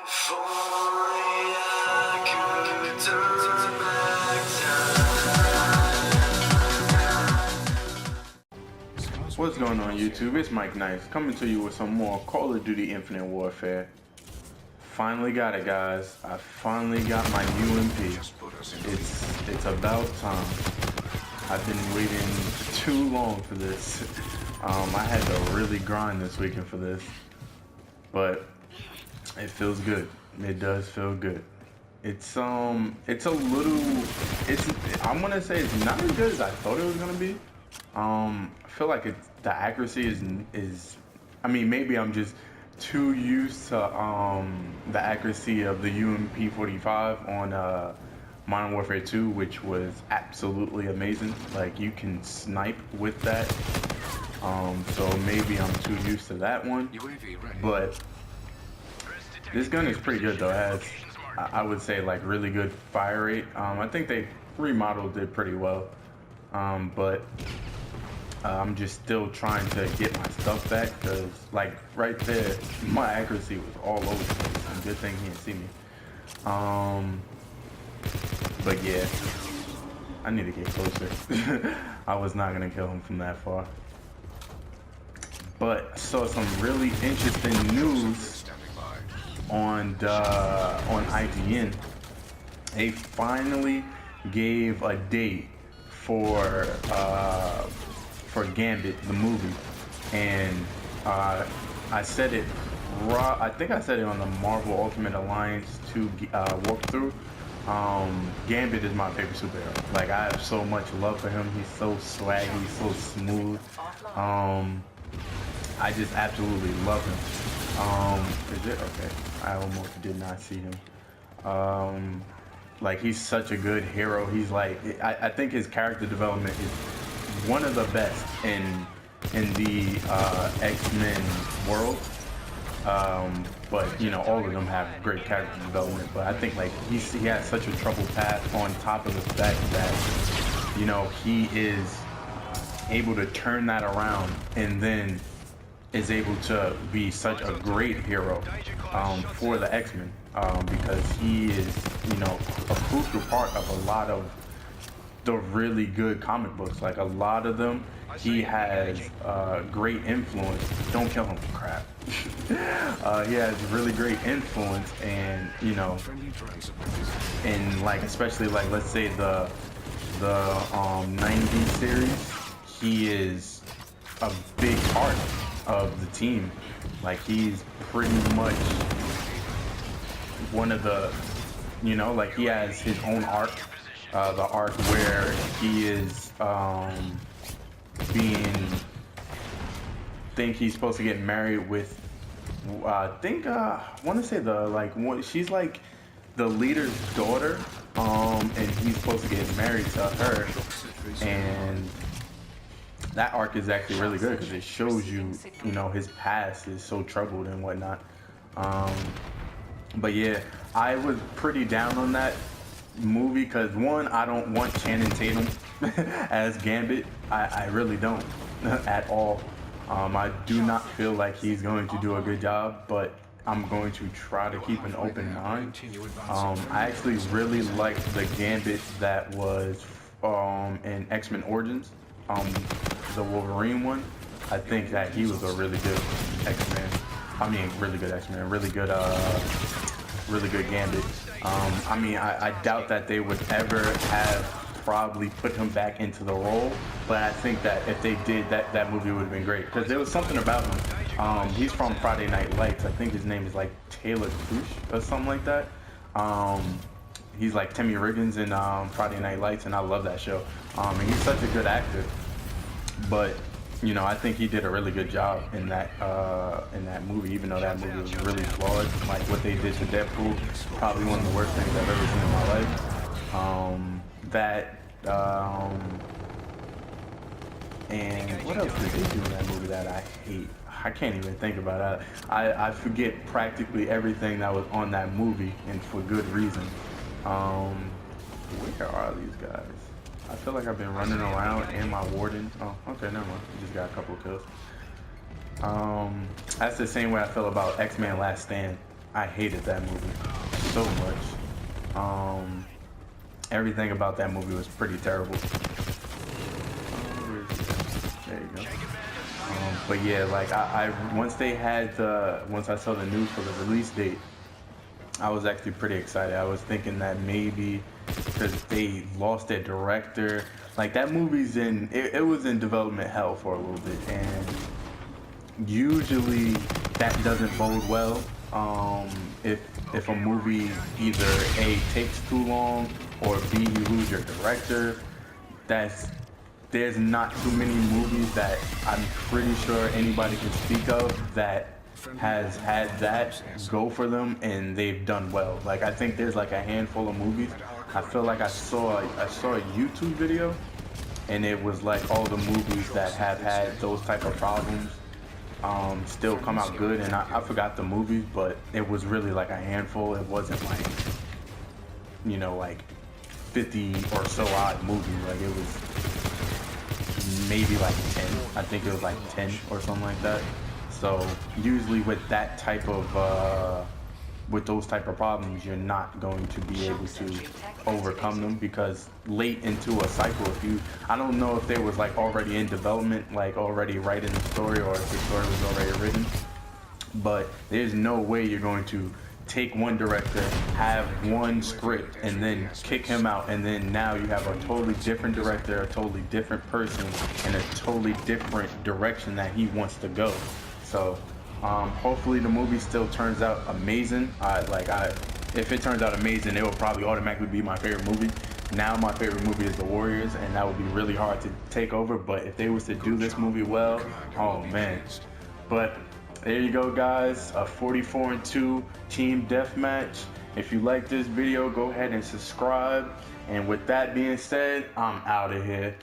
If only I could turn back time. What's going on YouTube? It's Mike Nice coming to you with some more Call of Duty Infinite Warfare. Finally got it, guys. I finally got my UMP. It's about time. I've been waiting too long for this. I had to really grind this weekend for this, but it feels good. It does feel good. It's I'm gonna say it's not as good as I thought it was gonna be. I feel like the accuracy is I mean, maybe I'm just too used to the accuracy of the UMP-45 on Modern Warfare 2, which was absolutely amazing. Like, you can snipe with that. So maybe I'm too used to that one. But this gun is pretty good though. It has, I would say, like, really good fire rate. I think they remodeled it pretty well. But I'm just still trying to get my stuff back because, like, right there, my accuracy was all over the place. Good thing he didn't see me. But yeah, I need to get closer. I was not gonna kill him from that far. But I saw some really interesting news on IGN. They finally gave a date for Gambit, the movie, and I said it. I think I said it on the Marvel Ultimate Alliance 2 walkthrough. Gambit is my favorite superhero. Like, I have so much love for him. He's so swaggy, so smooth. I just absolutely love him. Is it okay? I almost did not see him. Like, he's such a good hero. He's like, I think his character development is one of the best in the X-Men world. But you know, all of them have great character development. But I think, like, he has such a troubled path, on top of the fact that, you know, he is able to turn that around and then is able to be such a great hero for the X-Men, because he is, you know, a crucial part of a lot of the really good comic books. Like, a lot of them, he has great influence. Don't kill him, crap. He has really great influence, and, you know, and, like, especially, like, let's say the 90s series, he is a big part of the team. Like, he's pretty much one of the, you know, like, he has his own arc, the arc where he is think he's supposed to get married with, I want to say she's like the leader's daughter, and he's supposed to get married to her, and that arc is actually really good because it shows you, you know, his past is so troubled and whatnot. But yeah, I was pretty down on that movie because, one, I don't want Channing Tatum as Gambit. I really don't at all. I do not feel like he's going to do a good job, but I'm going to try to keep an open mind. I actually really liked the Gambit that was in X-Men Origins, the Wolverine one. I think that he was a really good X-Men. I mean, really good X-Men, really good Gambit. I mean, I doubt that they would ever have probably put him back into the role, but I think that if they did, that movie would have been great, because there was something about him. He's from Friday Night Lights. I think his name is like Taylor Kush or something like that. He's like Timmy Riggins in Friday Night Lights, and I love that show. And he's such a good actor. But, you know, I think he did a really good job in that movie, even though that movie was really flawed. Like, what they did to Deadpool, probably one of the worst things I've ever seen in my life. And what else did they do in that movie that I hate? I can't even think about it. I forget practically everything that was on that movie, and for good reason. Where are these guys? I feel like I've been running around, and my warden. Oh, okay, never mind. Just got a couple of kills. That's the same way I feel about X-Men Last Stand. I hated that movie so much. Everything about that movie was pretty terrible. There you go. But yeah, like I once I saw the news for the release date, I was actually pretty excited. I was thinking that maybe because they lost their director, like that movie's it was in development hell for a little bit, and usually that doesn't bode well. If a movie either A, takes too long, or B, you lose your director, there's not too many movies that I'm pretty sure anybody can speak of that has had that go for them and they've done well. Like I think there's like a handful of movies. I feel like I saw a YouTube video, and it was like all the movies that have had those type of problems still come out good, and I forgot the movies, but it was really like a handful. It wasn't like, you know, like 50 or so odd movies. Like it was maybe like 10. I think it was like 10 or something like that. So usually with that type of with those type of problems, you're not going to be able to overcome them, because late into a cycle, I don't know if they was like already in development, like already writing the story, or if the story was already written, but there's no way you're going to take one director, have one script, and then kick him out, and then now you have a totally different director, a totally different person, and a totally different direction that he wants to go. So hopefully the movie still turns out amazing. If it turns out amazing, it will probably automatically be my favorite movie. Now my favorite movie is The Warriors, and that would be really hard to take over. But if they was to do this movie well, oh man. But there you go, guys. A 44-2 team deathmatch. If you like this video, go ahead and subscribe. And with that being said, I'm out of here.